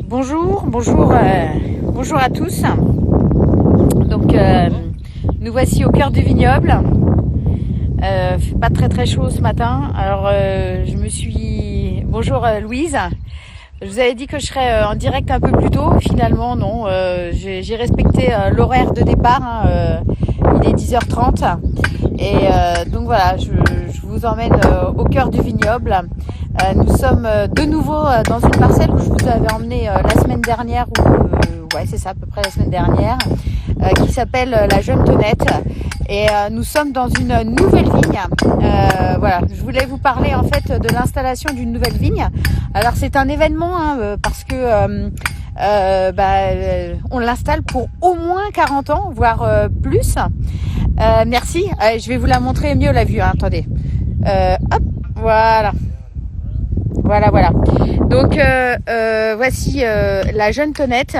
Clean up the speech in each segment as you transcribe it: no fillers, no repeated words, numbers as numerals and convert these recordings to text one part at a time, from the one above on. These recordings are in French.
Bonjour à tous. Donc nous voici au cœur du vignoble. Fait pas très chaud ce matin. Alors bonjour Louise. Je vous avais dit que je serais en direct un peu plus tôt. Finalement non. J'ai respecté l'horaire de départ. Il est 10h30 et donc voilà. Je vous emmène au cœur du vignoble. Nous sommes de nouveau dans une parcelle où je vous avais emmené la semaine dernière, ouais c'est ça à peu près la semaine dernière, qui s'appelle la Jeune Tonnette. Et nous sommes dans une nouvelle vigne. Voilà, je voulais vous parler en fait de l'installation d'une nouvelle vigne. Alors c'est un événement parce que on l'installe pour au moins 40 ans, voire plus. Merci. Je vais vous la montrer mieux la vue. Attendez. Hop, voilà. Voilà. Donc voici la Jeune Toinette.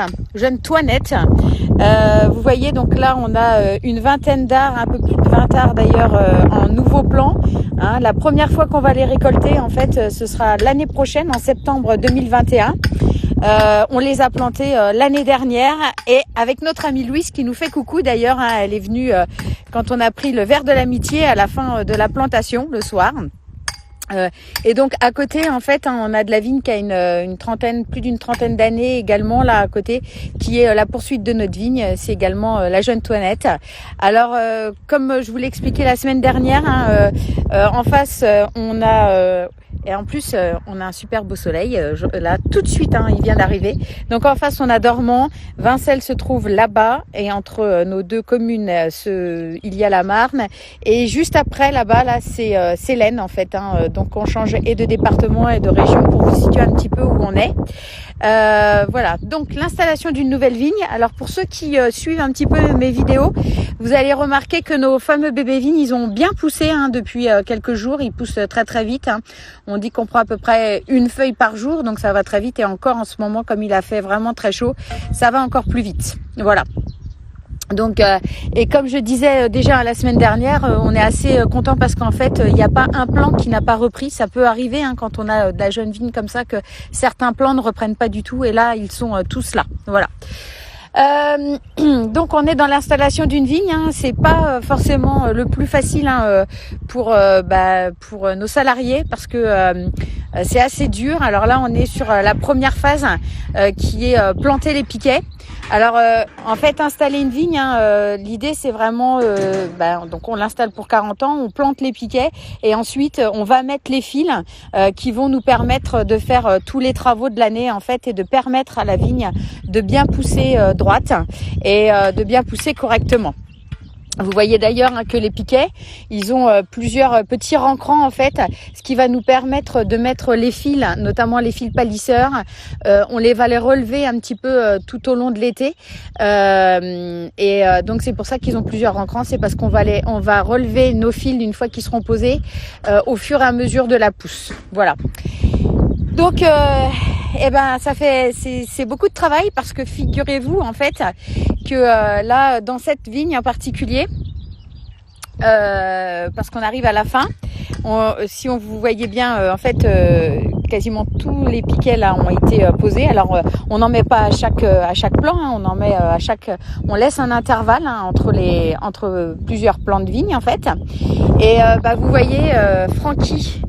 Vous voyez donc là on a une vingtaine d'arts, un peu plus de 20 arts d'ailleurs en nouveau plan. La première fois qu'on va les récolter en fait ce sera l'année prochaine en septembre 2021. On les a plantés l'année dernière et avec notre amie Louise qui nous fait coucou d'ailleurs. Elle est venue quand on a pris le verre de l'amitié à la fin de la plantation le soir. Et donc à côté en fait on a de la vigne qui a plus d'une trentaine d'années également là à côté, qui est la poursuite de notre vigne. C'est également la Jeune Toinette. Alors comme je vous l'ai expliqué la semaine dernière, en face on a et en plus, on a un super beau soleil. Là, tout de suite, il vient d'arriver. Donc, en face, on a Dormans. Vincelles se trouve là-bas. Et entre nos deux communes, il y a la Marne. Et juste après, là-bas, c'est l'Aisne, en fait. Donc, on change et de département et de région pour vous situer un petit peu où on est. Voilà. Donc, l'installation d'une nouvelle vigne. Alors, pour ceux qui suivent un petit peu mes vidéos, vous allez remarquer que nos fameux bébés vignes, ils ont bien poussé depuis quelques jours. Ils poussent très vite. On dit qu'on prend à peu près une feuille par jour, donc ça va très vite. Et encore en ce moment, comme il a fait vraiment très chaud, ça va encore plus vite. Voilà. Donc, et comme je disais déjà la semaine dernière, on est assez content parce qu'en fait, il n'y a pas un plant qui n'a pas repris. Ça peut arriver quand on a de la jeune vigne comme ça que certains plants ne reprennent pas du tout. Et là, ils sont tous là. Voilà. Donc on est dans l'installation d'une vigne. C'est pas forcément le plus facile pour nos salariés parce que c'est assez dur. Alors là on est sur la première phase qui est planter les piquets. Alors en fait installer une vigne, l'idée c'est vraiment donc on l'installe pour 40 ans, on plante les piquets et ensuite on va mettre les fils qui vont nous permettre de faire tous les travaux de l'année en fait et de permettre à la vigne de bien pousser droite et de bien pousser correctement. Vous voyez d'ailleurs que les piquets, ils ont plusieurs petits rencrans en fait, ce qui va nous permettre de mettre les fils, notamment les fils palisseurs. On va les relever un petit peu tout au long de l'été. Donc c'est pour ça qu'ils ont plusieurs rencrans, c'est parce qu'on va relever nos fils une fois qu'ils seront posés au fur et à mesure de la pousse. Voilà. Donc c'est beaucoup de travail parce que figurez-vous en fait que là dans cette vigne en particulier, parce qu'on arrive à la fin, si vous voyez bien en fait quasiment tous les piquets là ont été posés. Alors on n'en met pas à chaque plan, on en met on laisse un intervalle entre plusieurs plants de vigne en fait. Et vous voyez Francky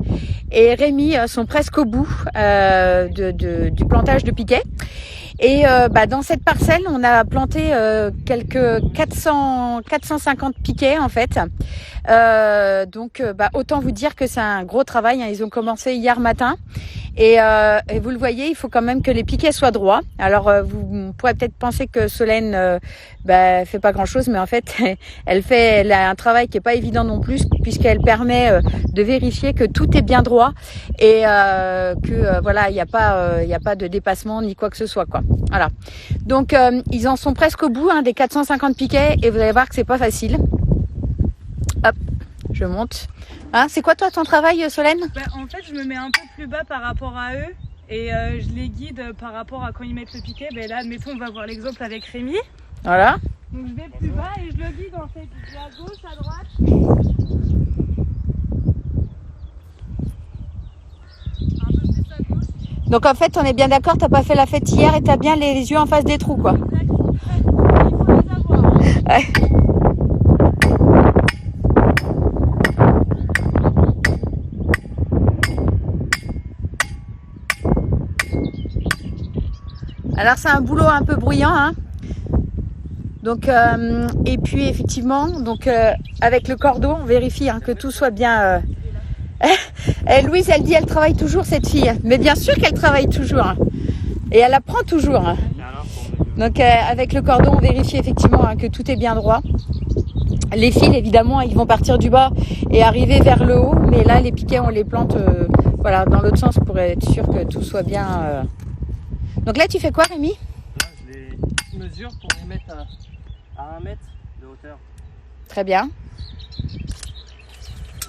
et Rémi sont presque au bout du plantage de piquets. Et dans cette parcelle, on a planté quelques 450 piquets en fait. Donc autant vous dire que c'est un gros travail. Ils ont commencé hier matin. Et vous le voyez, il faut quand même que les piquets soient droits. Alors vous pourrez peut-être penser que Solène fait pas grand-chose, mais en fait elle a un travail qui est pas évident non plus, puisqu'elle permet de vérifier que tout est bien droit et que voilà, il y a pas de dépassement ni quoi que ce soit quoi. Voilà. Donc ils en sont presque au bout des 450 piquets et vous allez voir que c'est pas facile. Hop, je monte. C'est quoi toi ton travail Solène ? En fait je me mets un peu plus bas par rapport à eux et je les guide par rapport à quand ils mettent le piquet. Là admettons on va voir l'exemple avec Rémi. Voilà. Donc je vais plus bas et je le guide en fait de à gauche à droite. Un peu plus à gauche. Donc en fait, on est bien d'accord, t'as pas fait la fête hier et t'as bien les yeux en face des trous, quoi. Exact. Il faut les avoir. Ouais. Alors c'est un boulot un peu bruyant, hein. Donc et puis effectivement, donc avec le cordeau, on vérifie hein, que tout soit bien. Louise, elle dit, elle travaille toujours cette fille, mais bien sûr qu'elle travaille toujours, hein. Et elle apprend toujours. Hein. Donc avec le cordon, on vérifie effectivement hein, que tout est bien droit. Les fils, évidemment, ils vont partir du bas et arriver vers le haut, mais là, les piquets, on les plante, voilà, dans l'autre sens pour être sûr que tout soit bien. Donc là, tu fais quoi, Rémi? Là, je les mesure pour les mettre à 1 mètre de hauteur. Très bien.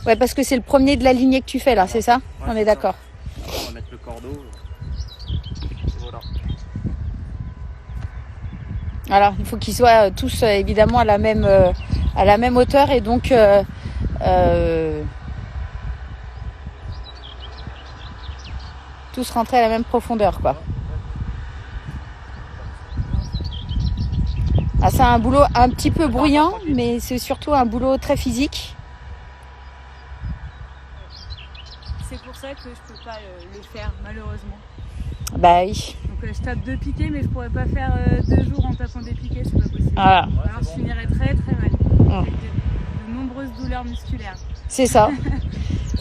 Ouais, parce que c'est le premier de la lignée que tu fais là, c'est ça? Ouais, on est d'accord. On va mettre le cordeau. Et voilà. Alors, il faut qu'ils soient tous évidemment à la même hauteur et donc tous rentrer à la même profondeur, quoi. Ah, c'est un boulot un petit peu bruyant, mais c'est surtout un boulot très physique. C'est pour ça que je peux pas le faire, malheureusement. Bah oui. Donc je tape 2 piquets, mais je pourrais pas faire 2 jours en tapant des piquets, c'est pas possible. Voilà. Alors je finirais très très mal. Avec de nombreuses douleurs musculaires. C'est ça.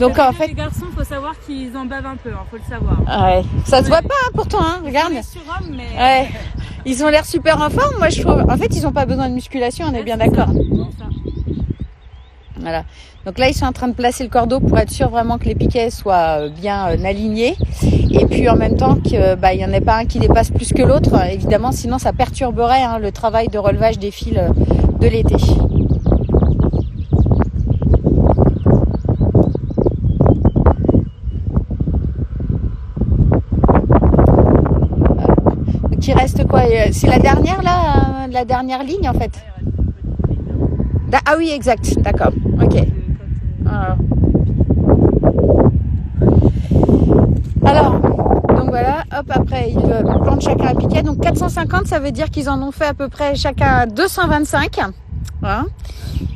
Donc en fait, les garçons, faut savoir qu'ils en bavent un peu, hein, faut le savoir. ouais. Ça se voit pas hein, pourtant, hein, regarde. On est surhomme, mais Ouais. Ils ont l'air super en forme, moi je trouve. En fait, ils ont pas besoin de musculation, on est bien d'accord. C'est ça. Voilà. Donc là, ils sont en train de placer le cordeau pour être sûr vraiment que les piquets soient bien alignés. Et puis en même temps qu'il n'y en ait pas un qui dépasse plus que l'autre, évidemment, sinon ça perturberait hein, le travail de relevage des fils de l'été. Donc il reste quoi? C'est la dernière là, la dernière ligne en fait. Ah oui, exact, d'accord, ok. Alors, donc voilà, hop, après ils plantent chacun un piquet. Donc 450, ça veut dire qu'ils en ont fait à peu près chacun 225. Voilà.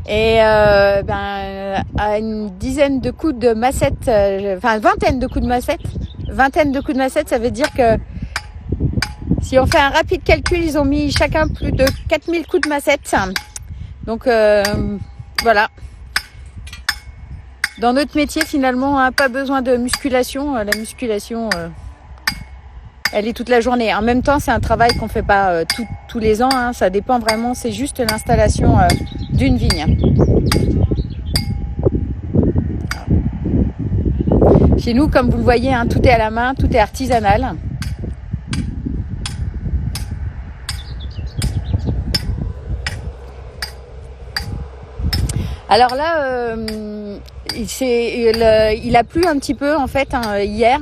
Et à une dizaine de coups de massette, vingtaine de coups de massette, ça veut dire que si on fait un rapide calcul, ils ont mis chacun plus de 4000 coups de massette. Donc voilà. Dans notre métier, finalement, hein, pas besoin de musculation. La musculation, elle est toute la journée. En même temps, c'est un travail qu'on fait pas tous les ans. Hein, ça dépend vraiment. C'est juste l'installation d'une vigne. Chez nous, comme vous le voyez, hein, tout est à la main, tout est artisanal. Alors là, il a plu un petit peu en fait hein, hier,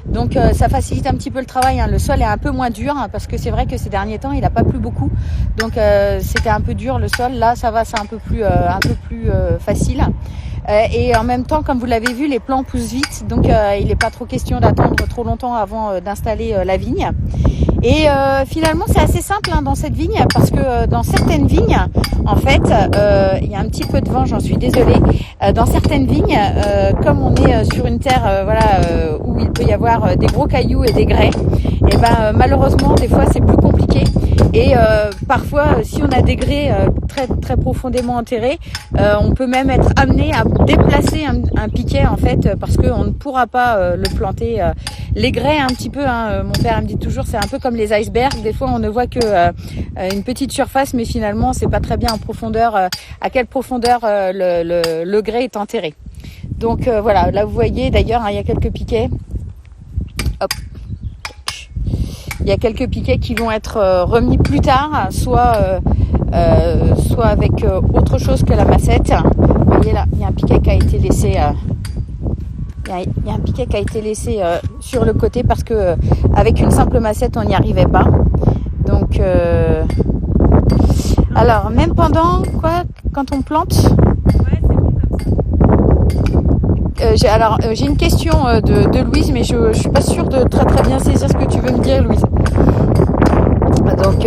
donc ça facilite un petit peu le travail. Hein. Le sol est un peu moins dur hein, parce que c'est vrai que ces derniers temps il n'a pas plu beaucoup, donc c'était un peu dur le sol. Là, ça va, c'est un peu plus facile. Et en même temps, comme vous l'avez vu, les plants poussent vite, donc il n'est pas trop question d'attendre trop longtemps avant d'installer la vigne. Et finalement, c'est assez simple hein, dans cette vigne parce que dans certaines vignes, en fait, il y a un petit peu de vent, j'en suis désolée. Dans certaines vignes, comme on est sur une terre où il peut y avoir des gros cailloux et des grès, et malheureusement, des fois, c'est plus compliqué. Et parfois, si on a des grès très très profondément enterrés, on peut même être amené à déplacer un piquet en fait parce qu'on ne pourra pas le planter. Les grès un petit peu, hein, mon père me dit toujours, c'est un peu comme les icebergs. Des fois, on ne voit que une petite surface, mais finalement, c'est pas très bien en profondeur. À quelle profondeur le grès est enterré. Donc voilà, là vous voyez d'ailleurs, hein, il y a quelques piquets. Hop. Il y a quelques piquets qui vont être remis plus tard, soit avec autre chose que la massette. Vous voyez là, il y a un piquet qui a été laissé. Il y a un piquet qui a été laissé sur le côté parce que avec une simple massette on n'y arrivait pas. Donc alors même pendant quand on plante. Ouais, c'est bon comme ça. j'ai une question de Louise, mais je suis pas sûre de très très bien saisir ce que tu veux me dire, Louise. Donc,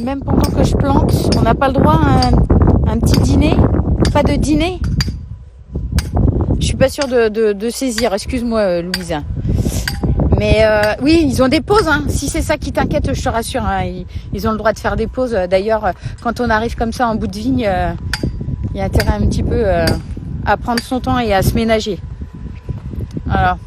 même pendant que je plante, on n'a pas le droit à un petit dîner? Pas de dîner? Je suis pas sûre de saisir, excuse-moi Louise. Mais oui, ils ont des pauses, hein. Si c'est ça qui t'inquiète, je te rassure, hein. Ils ont le droit de faire des pauses. D'ailleurs, quand on arrive comme ça en bout de vigne, il y a intérêt un petit peu à prendre son temps et à se ménager. Voilà.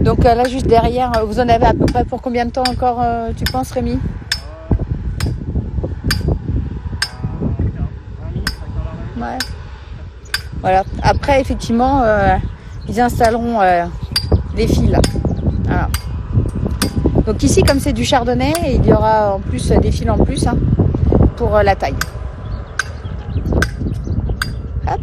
Donc là, juste derrière, vous en avez à peu près pour combien de temps encore, tu penses, Rémi? Ouais. Voilà. Après, effectivement, ils installeront des fils. Voilà. Donc ici, comme c'est du chardonnay, il y aura en plus des fils en plus, hein, pour la taille. Hop.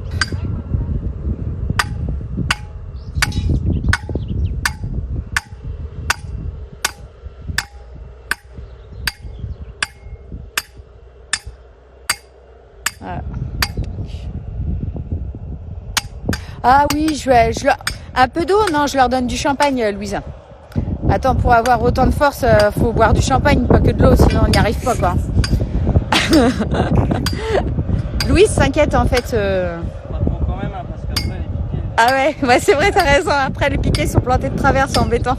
Voilà. Ah oui, un peu d'eau? Non, je leur donne du champagne, Louise. Attends, pour avoir autant de force, faut boire du champagne, pas que de l'eau, sinon on n'y arrive pas, quoi. Louise s'inquiète, en fait. Pas trop quand même, hein, parce qu'après les piquets. Ah ouais, c'est vrai, t'as raison. Après, les piquets sont plantés de travers, c'est embêtant.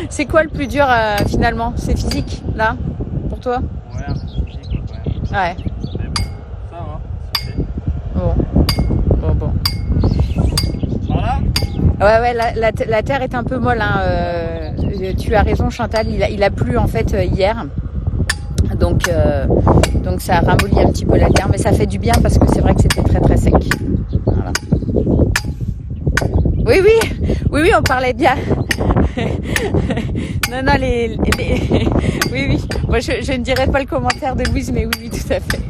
C'est quoi le plus dur, finalement? C'est physique, là, pour toi? Ouais, un peu physique, quand même. Ouais. Mais bon, ça va. C'est fait. Bon. Voilà. Ouais, la terre est un peu molle, hein. Tu as raison, Chantal, il a plu, en fait, hier. Donc ça ramollit un petit peu la terre, mais ça fait du bien parce que c'est vrai que c'était très très sec. Voilà. Oui, on parlait bien. Non, oui. Moi, je ne dirais pas le commentaire de Louise, mais oui, tout à fait.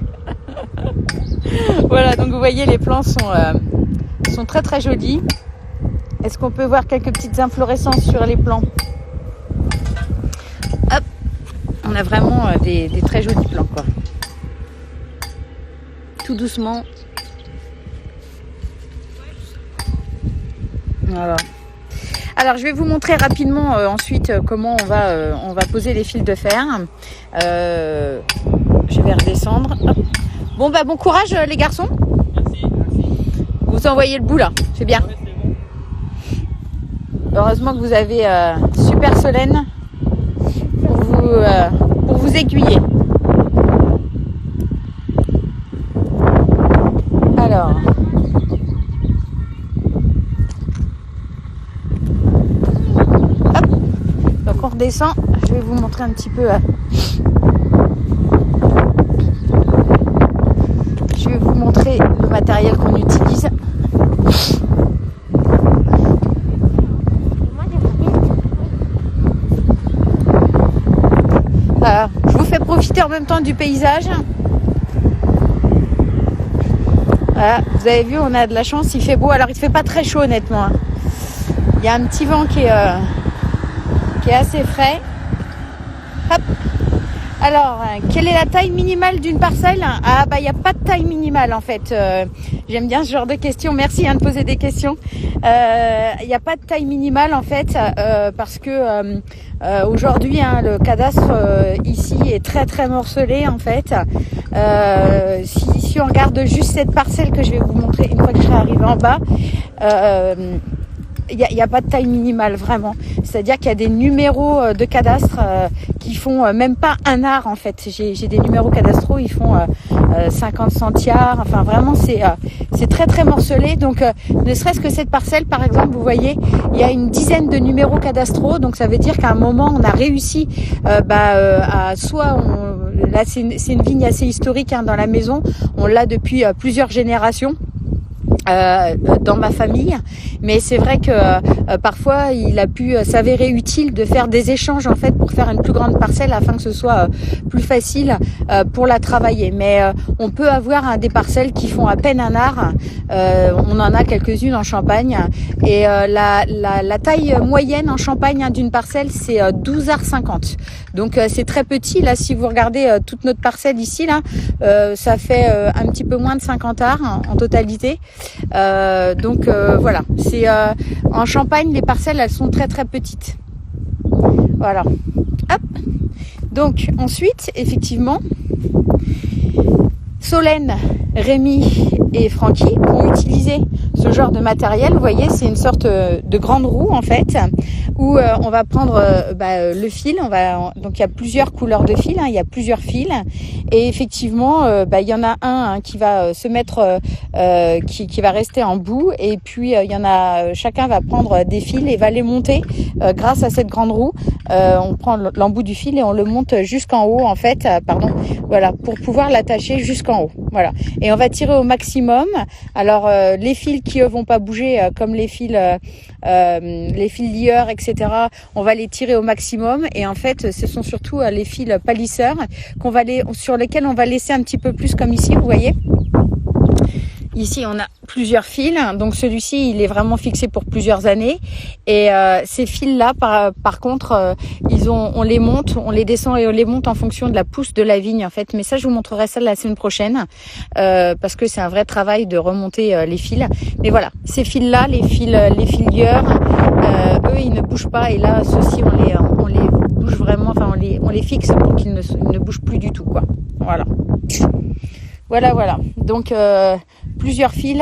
Voilà, donc vous voyez, les plants sont très très jolis. Est-ce qu'on peut voir quelques petites inflorescences sur les plants? Hop, on a vraiment des très jolis plants, quoi. Tout doucement. Voilà. Alors je vais vous montrer rapidement ensuite comment on va poser les fils de fer. Je vais redescendre. Hop. Bon courage les garçons. Merci. Vous envoyez le bout là, c'est bien. Ouais, c'est bon. Heureusement que vous avez Super Solène pour vous aiguiller. Alors. Hop. Donc on redescend. Je vais vous montrer un petit peu. Je vais vous montrer le matériel qu'on utilise. Je vous fais profiter en même temps du paysage. Voilà, vous avez vu, on a de la chance, il fait beau. Alors il ne fait pas très chaud honnêtement. Il y a un petit vent qui est assez frais. Hop. Alors, quelle est la taille minimale d'une parcelle? Ah il n'y a pas de taille minimale en fait. J'aime bien ce genre de questions. Merci de poser des questions. Il n'y a pas de taille minimale en fait parce que aujourd'hui le cadastre ici est très très morcelé en fait. Si on regarde juste cette parcelle que je vais vous montrer une fois que je serai arrivée en bas, il n'y a pas de taille minimale vraiment. C'est-à-dire qu'il y a des numéros de cadastre qui font même pas un art en fait. J'ai des numéros cadastraux, ils font 50 centiards. Enfin vraiment c'est très très morcelé. Donc ne serait-ce que cette parcelle par exemple, vous voyez, il y a une dizaine de numéros cadastraux. Donc ça veut dire qu'à un moment on a réussi à soit là c'est une vigne assez historique hein, dans la maison. On l'a depuis plusieurs générations. dans ma famille, mais c'est vrai que parfois il a pu s'avérer utile de faire des échanges en fait pour faire une plus grande parcelle afin que ce soit plus facile pour la travailler. Mais on peut avoir des parcelles qui font à peine un art. On en a quelques-unes en Champagne et la taille moyenne en Champagne d'une parcelle c'est 12 arts 50. Donc c'est très petit. Là, si vous regardez toute notre parcelle ici là, ça fait un petit peu moins de 50 arts en totalité. Donc voilà, c'est en Champagne les parcelles elles sont très très petites. Voilà. Hop. Donc ensuite effectivement Solène, Rémi et Francky vont utiliser ce genre de matériel. Vous voyez, c'est une sorte de grande roue en fait, où on va prendre le fil. Donc il y a plusieurs couleurs de fil, il y a plusieurs fils, et effectivement, il y en a un qui va se mettre, qui va rester en bout, et puis il y en a, chacun va prendre des fils et va les monter grâce à cette grande roue. On prend l'embout du fil et on le monte jusqu'en haut en fait, voilà, pour pouvoir l'attacher jusqu'en haut. Voilà. Et on va tirer au maximum. Alors les fils qui eux vont pas bouger comme les fils lieurs, etc. On va les tirer au maximum. Et en fait, ce sont surtout les fils palisseurs sur lesquels on va laisser un petit peu plus comme ici, vous voyez. Ici, on a plusieurs fils. Donc, celui-ci, il est vraiment fixé pour plusieurs années. Et ces fils-là, par contre, on les monte, on les descend et on les monte en fonction de la pousse de la vigne, en fait. Mais ça, je vous montrerai ça la semaine prochaine, parce que c'est un vrai travail de remonter les fils. Mais voilà, ces fils-là, les fils lieurs, eux, ils ne bougent pas. Et là, ceux-ci, on les bouge vraiment. Enfin, on les fixe pour qu'ils ne bougent plus du tout, quoi. Voilà. Donc plusieurs fils.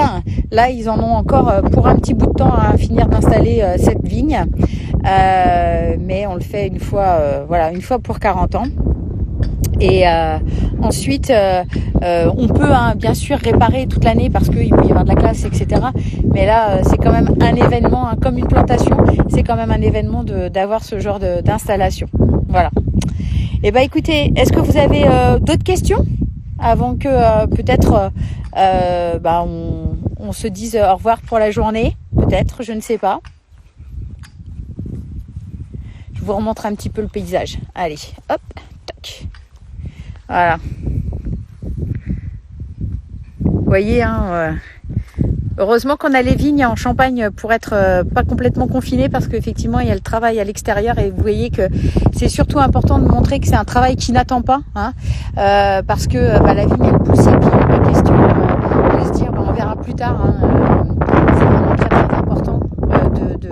Là, ils en ont encore pour un petit bout de temps à finir d'installer cette vigne. Mais on le fait une fois pour 40 ans. Et ensuite, on peut bien sûr réparer toute l'année parce qu'il peut y avoir de la classe, etc. Mais là, c'est quand même un événement, comme une plantation. C'est quand même un événement d'avoir ce genre d'installation. Voilà. Et écoutez, est-ce que vous avez d'autres questions avant que peut-être on se dise au revoir pour la journée, peut-être, je ne sais pas. Je vous remontre un petit peu le paysage. Allez, hop, tac. Voilà. Vous voyez, heureusement qu'on a les vignes en Champagne pour être pas complètement confinés, parce qu'effectivement il y a le travail à l'extérieur, et vous voyez que c'est surtout important de montrer que c'est un travail qui n'attend pas, parce que la vigne elle pousse et puis il est question de se dire on verra plus tard. C'est vraiment très très important de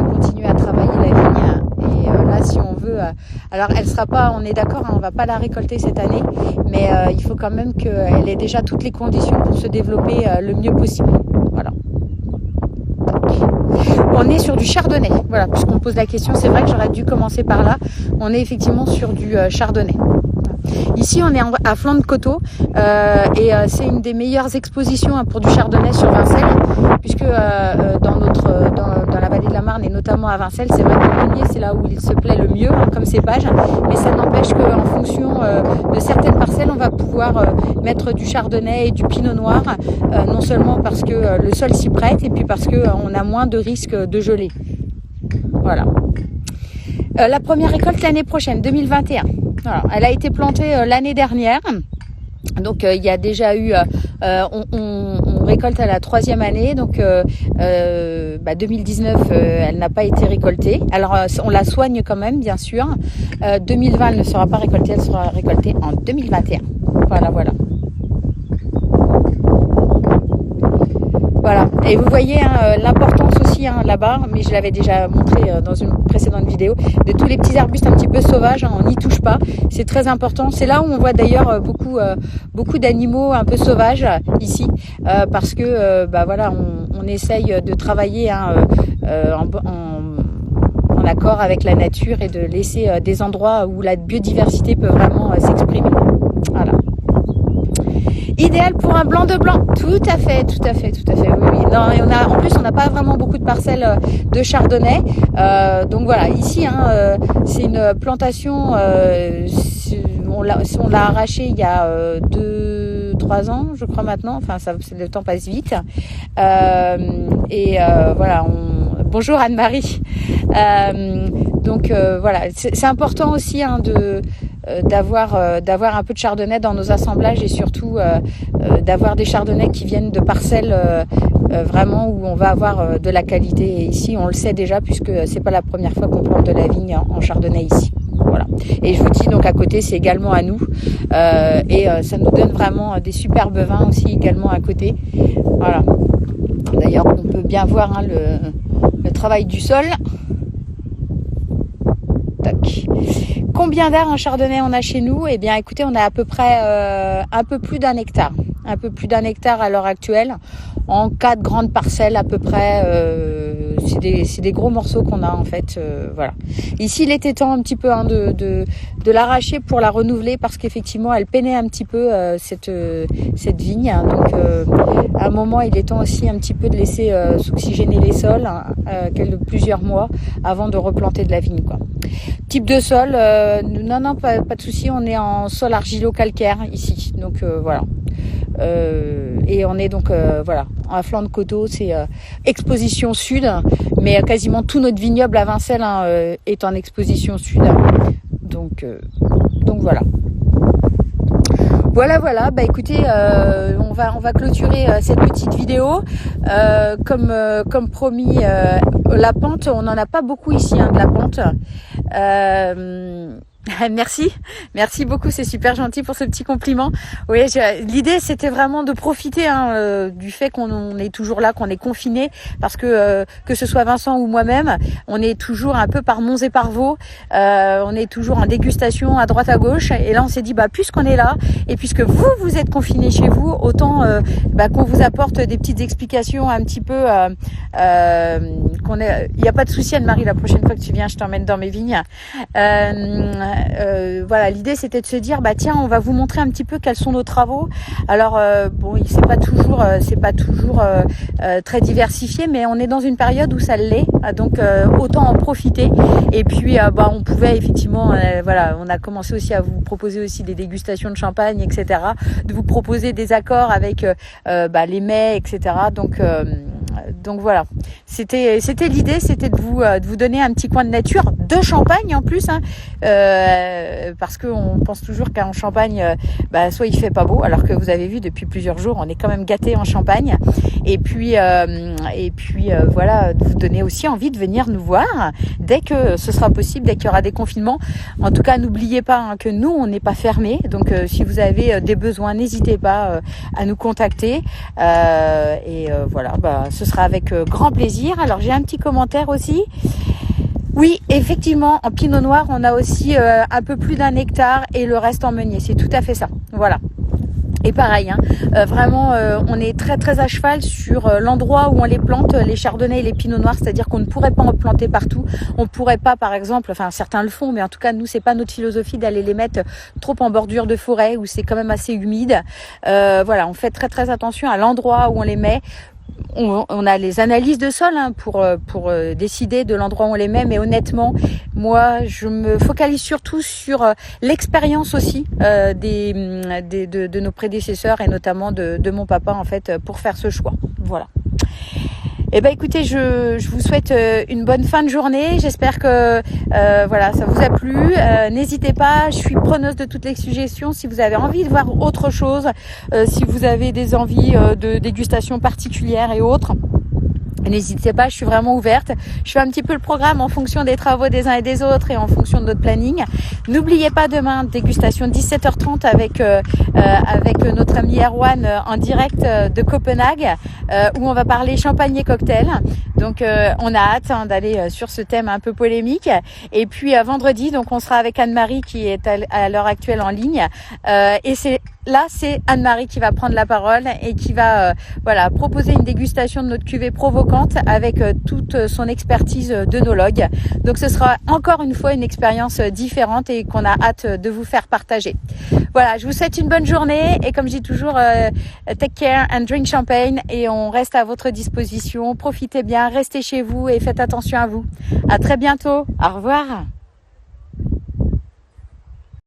continuer à travailler la vigne. Et là, si on veut, alors elle sera pas, on est d'accord, on va pas la récolter cette année, mais il faut quand même qu'elle ait déjà toutes les conditions pour se développer le mieux possible. Voilà. On est sur du chardonnay, voilà, puisqu'on pose la question, c'est vrai que j'aurais dû commencer par là. On est effectivement sur du chardonnay. Ici, on est à flanc de coteau, et c'est une des meilleures expositions pour du chardonnay sur Vincelles, puisque dans la vallée de la Marne et notamment à Vincelles, c'est vrai que le meunier, c'est là où il se plaît le mieux comme cépage, mais ça n'empêche qu'en fonction de certaines parcelles, on va pouvoir mettre du chardonnay et du pinot noir, non seulement parce que le sol s'y prête, et puis parce qu'on a moins de risques de gelée. Voilà. La première récolte l'année prochaine, 2021. Voilà. Elle a été plantée l'année dernière. Donc il y a déjà eu, on récolte à la 3e année, donc 2019 elle n'a pas été récoltée. Alors on la soigne quand même, bien sûr. 2020 elle ne sera pas récoltée, elle sera récoltée en 2021. Voilà. Voilà, et vous voyez l'importance aussi là-bas, mais je l'avais déjà montré dans une précédente vidéo, de tous les petits arbustes un petit peu sauvages, on n'y touche pas, c'est très important. C'est là où on voit d'ailleurs beaucoup d'animaux un peu sauvages ici, parce que on essaye de travailler en accord avec la nature et de laisser des endroits où la biodiversité peut vraiment s'exprimer. Voilà. Idéal pour un blanc de blanc, tout à fait, oui. Non, et en plus, on n'a pas vraiment beaucoup de parcelles de chardonnay, donc voilà. Ici, c'est une plantation. On l'a arraché il y a bientôt 3 ans, je crois maintenant. Enfin, le temps passe vite. Voilà. Bonjour Anne-Marie. Donc voilà, c'est important aussi hein, d'avoir un peu de chardonnay dans nos assemblages et surtout d'avoir des chardonnays qui viennent de parcelles vraiment où on va avoir de la qualité. Et ici, on le sait déjà puisque c'est pas la première fois qu'on plante de la vigne en chardonnay ici. Voilà. Et je vous dis donc à côté, c'est également à nous ça nous donne vraiment des superbes vins aussi également à côté. Voilà. D'ailleurs, on peut bien voir hein, le travail du sol. Tac. Combien d'arts en chardonnay on a chez nous? Eh bien, écoutez, on a à peu près un peu plus d'1 hectare. Un peu plus d'1 hectare à l'heure actuelle. En 4 grandes parcelles à peu près. C'est des gros morceaux qu'on a en fait. Voilà. Ici, il était temps un petit peu hein, de l'arracher pour la renouveler parce qu'effectivement, elle peinait un petit peu cette vigne. Donc, à un moment, il est temps aussi un petit peu de laisser s'oxygéner les sols plusieurs mois avant de replanter de la vigne, quoi. Type de sol, non, pas de souci. On est en sol argilo-calcaire ici. Donc voilà. Et on est donc voilà à flanc de coteau, c'est exposition sud, mais quasiment tout notre vignoble à Vincelles hein, est en exposition sud. Donc voilà. Voilà. Bah écoutez, on va clôturer cette petite vidéo. Comme promis, la pente, on n'en a pas beaucoup ici hein, de la pente. Merci beaucoup, c'est super gentil pour ce petit compliment. Oui, l'idée c'était vraiment de profiter hein, du fait qu'on est toujours là, qu'on est confiné, parce que ce soit Vincent ou moi-même, on est toujours un peu par Monts et par Vaux, on est toujours en dégustation à droite à gauche, et là on s'est dit puisqu'on est là et puisque vous êtes confinés chez vous, autant qu'on vous apporte des petites explications un petit peu. Il n'y a pas de souci Anne-Marie, la prochaine fois que tu viens, je t'emmène dans mes vignes. Voilà, l'idée c'était de se dire tiens, on va vous montrer un petit peu quels sont nos travaux. Alors c'est pas toujours très diversifié, mais on est dans une période où ça l'est, donc autant en profiter. Et puis on pouvait effectivement voilà, on a commencé aussi à vous proposer aussi des dégustations de champagne, etc., de vous proposer des accords avec les mets, etc. Donc voilà, c'était l'idée, c'était de vous donner un petit coin de nature, de Champagne en plus, hein, parce qu'on pense toujours qu'en Champagne, soit il fait pas beau, alors que vous avez vu depuis plusieurs jours, on est quand même gâtés en Champagne. Et puis voilà, de vous donner aussi envie de venir nous voir dès que ce sera possible, dès qu'il y aura des confinements. En tout cas, n'oubliez pas hein, que nous, on n'est pas fermés. Donc, si vous avez des besoins, n'hésitez pas à nous contacter. Voilà, ce sera avec grand plaisir. Alors, j'ai un petit commentaire aussi. Oui, effectivement, en pinot noir, on a aussi un peu plus d'1 hectare et le reste en meunier. C'est tout à fait ça. Voilà. Et pareil, hein, vraiment, on est très très à cheval sur l'endroit où on les plante, les chardonnays et les pinots noirs, c'est-à-dire qu'on ne pourrait pas en planter partout. On ne pourrait pas, par exemple, enfin certains le font, mais en tout cas nous c'est pas notre philosophie d'aller les mettre trop en bordure de forêt où c'est quand même assez humide. Voilà, on fait très très attention à l'endroit où on les met. On a les analyses de sol hein, pour décider de l'endroit où on les met, mais honnêtement, moi, je me focalise surtout sur l'expérience aussi de nos prédécesseurs et notamment de mon papa en fait pour faire ce choix. Voilà. Eh ben écoutez, je vous souhaite une bonne fin de journée. J'espère que voilà, ça vous a plu. N'hésitez pas, je suis preneuse de toutes les suggestions. Si vous avez envie de voir autre chose, si vous avez des envies de dégustation particulières et autres, n'hésitez pas, je suis vraiment ouverte. Je fais un petit peu le programme en fonction des travaux des uns et des autres et en fonction de notre planning. N'oubliez pas demain, dégustation 17h30 avec notre ami Erwan en direct de Copenhague où on va parler champagne et cocktail. Donc on a hâte d'aller sur ce thème un peu polémique. Et puis vendredi, donc on sera avec Anne-Marie qui est à l'heure actuelle en ligne. Et c'est Anne-Marie qui va prendre la parole et qui va proposer une dégustation de notre cuvée provocante avec toute son expertise d'œnologue. Donc ce sera encore une fois une expérience différente et qu'on a hâte de vous faire partager. Voilà, je vous souhaite une bonne journée et comme je dis toujours, take care and drink champagne et on reste à votre disposition. Profitez bien, restez chez vous et faites attention à vous. À très bientôt. Au revoir.